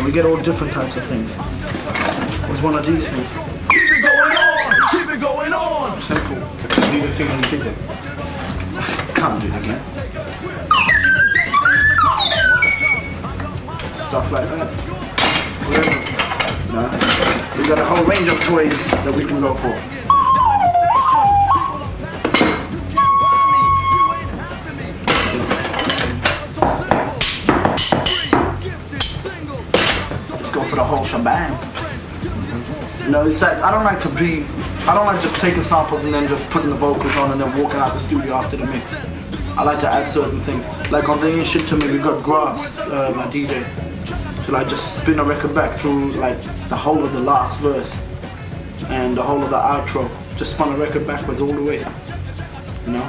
we get all different types of things. It was one of these things. Keep it going on! Keep it going on! Simple. Do the thing and you did it. Can't do it again. Stuff like that. Whatever. No. We got a whole range of toys that we can go for. Let's go for the whole shebang. You know, it's like, I don't like just taking samples and then just putting the vocals on and then walking out the studio after the mix. I like to add certain things. Like on the Ain't Shit To Me, we got Grass, my DJ, to like just spin a record back through like the whole of the last verse and the whole of the outro. Just spun a record backwards all the way, you know?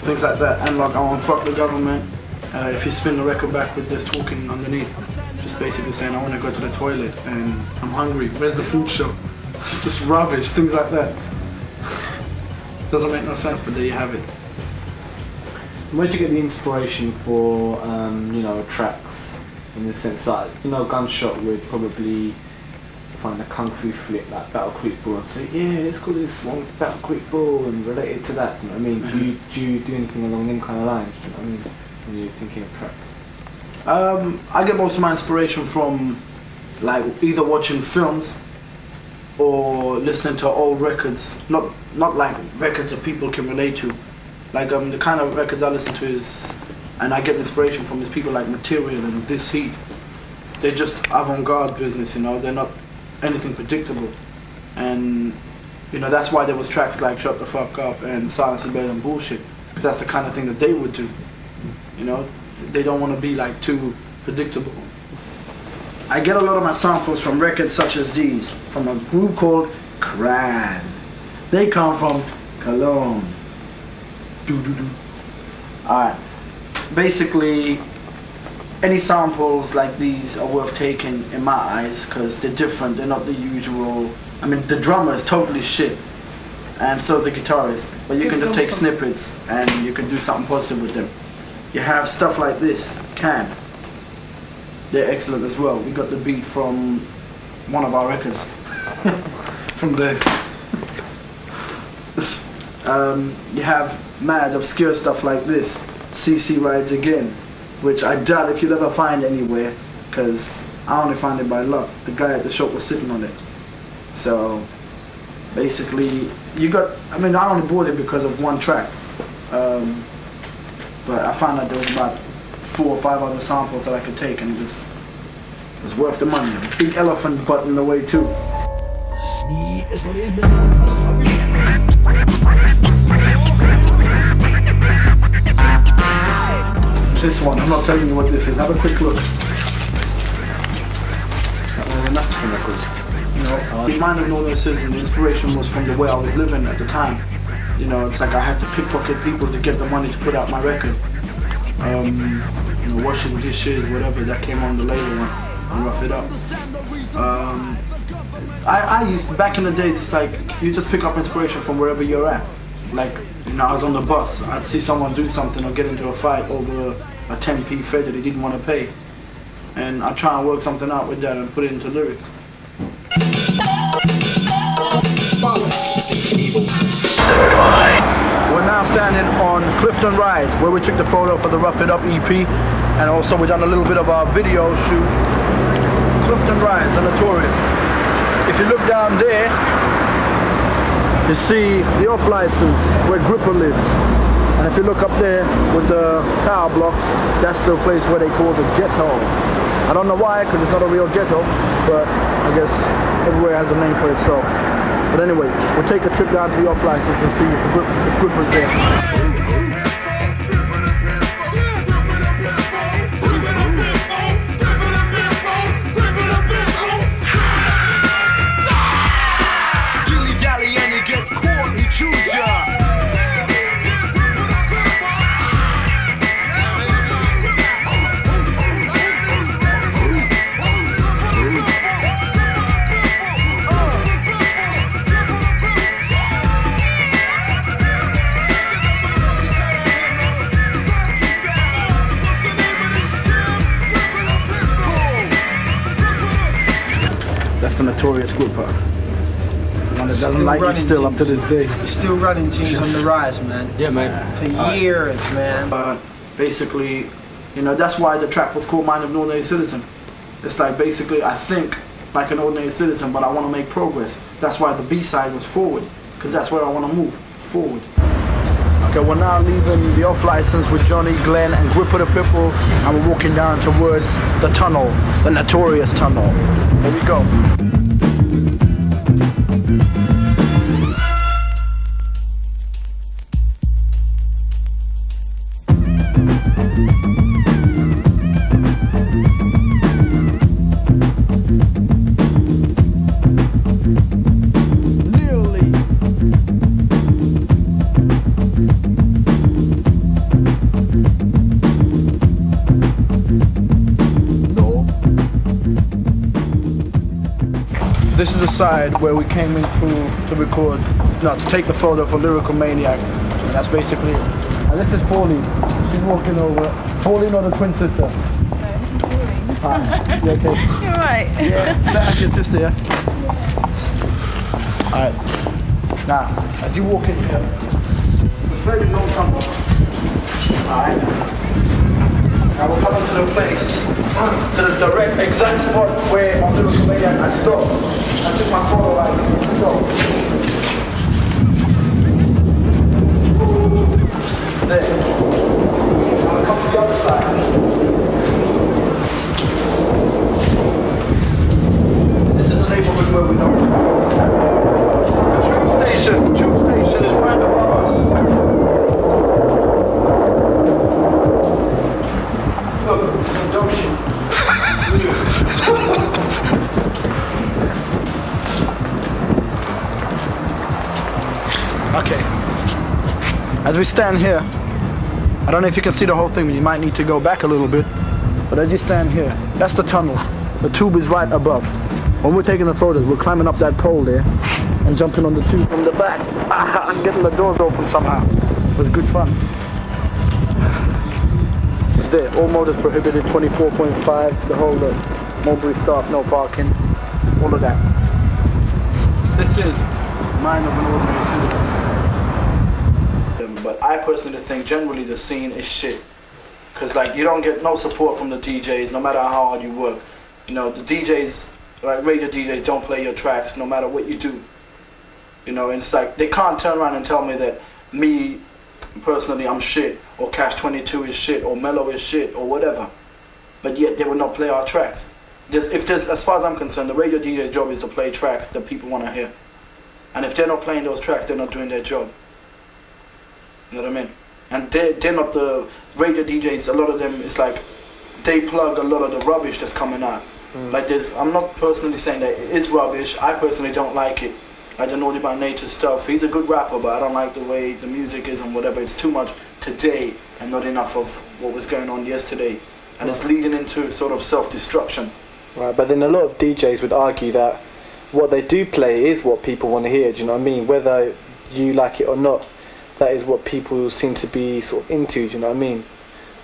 Things like that. And like on Fuck the Government, if you spin the record backwards, there's talking underneath. Just basically saying, I want to go to the toilet and I'm hungry, where's the food show? It's just rubbish, things like that. Doesn't make no sense, but there you have it. Where'd you get the inspiration for, you know, tracks, in the sense that, you know, Gunshot would probably find a kung fu flick like Battle Creek Brawl and say, yeah, let's call this one Battle Creek Brawl and relate it to that, you know what I mean? Mm-hmm. Do you do anything along them kind of lines, you know what I mean, when you're thinking of tracks? I get most of my inspiration from like either watching films or listening to old records, not like records that people can relate to. Like the kind of records I listen to and I get inspiration from is people like Material and This Heat. They're just avant-garde business, you know, they're not anything predictable. And, you know, that's why there was tracks like Shut the Fuck Up and Silence is Better Than Bullshit, because that's the kind of thing that they would do, you know. They don't want to be like too predictable. I get a lot of my samples from records such as these, from a group called Cran. They come from Cologne. Alright, basically any samples like these are worth taking in my eyes because they're different, they're not the usual. I mean, the drummer is totally shit and so is the guitarist, but you can just take snippets and you can do something positive with them. You have stuff like this, Can. They're excellent as well. We got the beat from one of our records. From there. You have mad obscure stuff like this, CC Rides Again, which I doubt if you'll ever find anywhere because I only found it by luck. The guy at the shop was sitting on it. So basically you got, I mean, I only bought it because of one track, but I found out there was about 4 or 5 other samples that I could take and it was worth the money. Big elephant butt in the way too. This one, I'm not telling you what this is. Have a quick look. You know, the mind of no notices and the inspiration was from the way I was living at the time. You know, it's like I had to pickpocket people to get the money to put out my record. You know, washing dishes, whatever, that came on the later one, and Rough It Up. I used, back in the days, it's like, you just pick up inspiration from wherever you're at. Like, you know, I was on the bus, I'd see someone do something or get into a fight over a 10p fare that he didn't want to pay. And I'd try and work something out with that and put it into lyrics. We're now standing on Clifton Rise, where we took the photo for the Rough It Up EP, and also we done a little bit of our video shoot. Clifton Rise, the Notorious. If you look down there, you see the off license where Gripper lives. And if you look up there with the tower blocks, that's the place where they call the ghetto. I don't know why, because it's not a real ghetto, but I guess everywhere has a name for itself. But anyway, we'll take a trip down to the off license and see if Gripper's there. That's the Notorious Grouper. One that doesn't like me still up to this day. You're still running teams on the rise, man. Yeah, man. For years, man. Basically, you know, that's why the track was called Mind of an Ordinary Citizen. It's like basically I think like an ordinary citizen, but I want to make progress. That's why the B-side was Forward, because that's where I want to move forward. Okay, we're now leaving the Off License with Johnny, Glenn, and Griffith the Pitbull, and we're walking down towards the tunnel, the Notorious Tunnel. Here we go. This is the side where we came in to record, no, to take the photo for Lyrical Maniac. And that's basically it. And this is Pauline. She's walking over. Pauline or the twin sister? No, this is Pauline. Hi. You okay? You're right. Yeah. Sound like your sister, yeah? Alright. Now, as you walk in here, it's a very long tunnel. Alright. Now we're coming to the place, to the direct exact spot where on Lyrical Maniac I stopped. I took my photo like so. There. I'm gonna come to the other side. This is the neighborhood where we know. The tube station is right above us. Look, it's a dog shit. Okay, as we stand here, I don't know if you can see the whole thing, you might need to go back a little bit, but as you stand here, that's the tunnel. The tube is right above. When we're taking the photos, we're climbing up that pole there and jumping on the tube from the back and getting the doors open somehow. It was good fun. There, all motors prohibited, 24.5, the whole Mulberry staff, no parking, all of that. This is Mind of an Ordinary Citizen. But I personally think generally the scene is shit. Cause like you don't get no support from the DJs no matter how hard you work. You know, the DJs, like radio DJs don't play your tracks no matter what you do. You know, and it's like they can't turn around and tell me that me personally I'm shit, or Cash 22 is shit, or Mellow is shit, or whatever. But yet they will not play our tracks. As far as I'm concerned, the radio DJ's job is to play tracks that people want to hear. And if they're not playing those tracks, they're not doing their job. You know what I mean? And they're not the radio DJs. A lot of them, it's like they plug a lot of the rubbish that's coming out. Like I'm not personally saying that it is rubbish. I personally don't like it. Like the Naughty by Nature stuff. He's a good rapper, but I don't like the way the music is and whatever. It's too much today and not enough of what was going on yesterday. And it's leading into sort of self-destruction. Right, but then a lot of DJs would argue that what they do play is what people want to hear, do you know what I mean? Whether you like it or not, that is what people seem to be sort of into, do you know what I mean?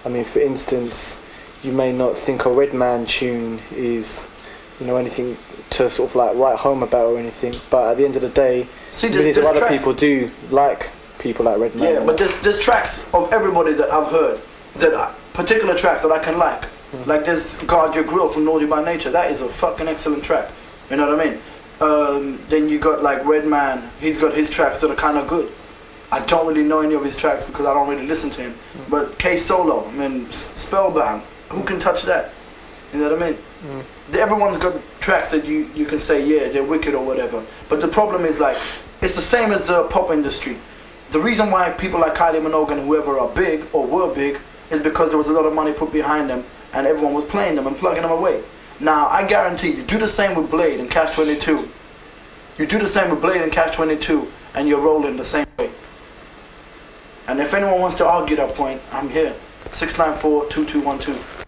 I mean, for instance, you may not think a Redman tune is, you know, anything to sort of like write home about or anything, but at the end of the day, millions of other people do like people like Redman. Yeah, but there's tracks of everybody that I've heard, particular tracks that I can like. Like this Guard Your Grill from Naughty by Nature, that is a fucking excellent track. You know what I mean? Then you got like Redman, he's got his tracks that are kind of good. I don't really know any of his tracks because I don't really listen to him. But K Solo, I mean, Spellbound, who can touch that? You know what I mean? Everyone's got tracks that you can say, yeah, they're wicked or whatever. But the problem is like, it's the same as the pop industry. The reason why people like Kylie Minogue and whoever are big or were big is because there was a lot of money put behind them and everyone was playing them and plugging them away. Now, I guarantee you do the same with Blade and Cash 22. You do the same with Blade and Cash 22 and you're rolling the same way. And if anyone wants to argue that point, I'm here. 694-2212.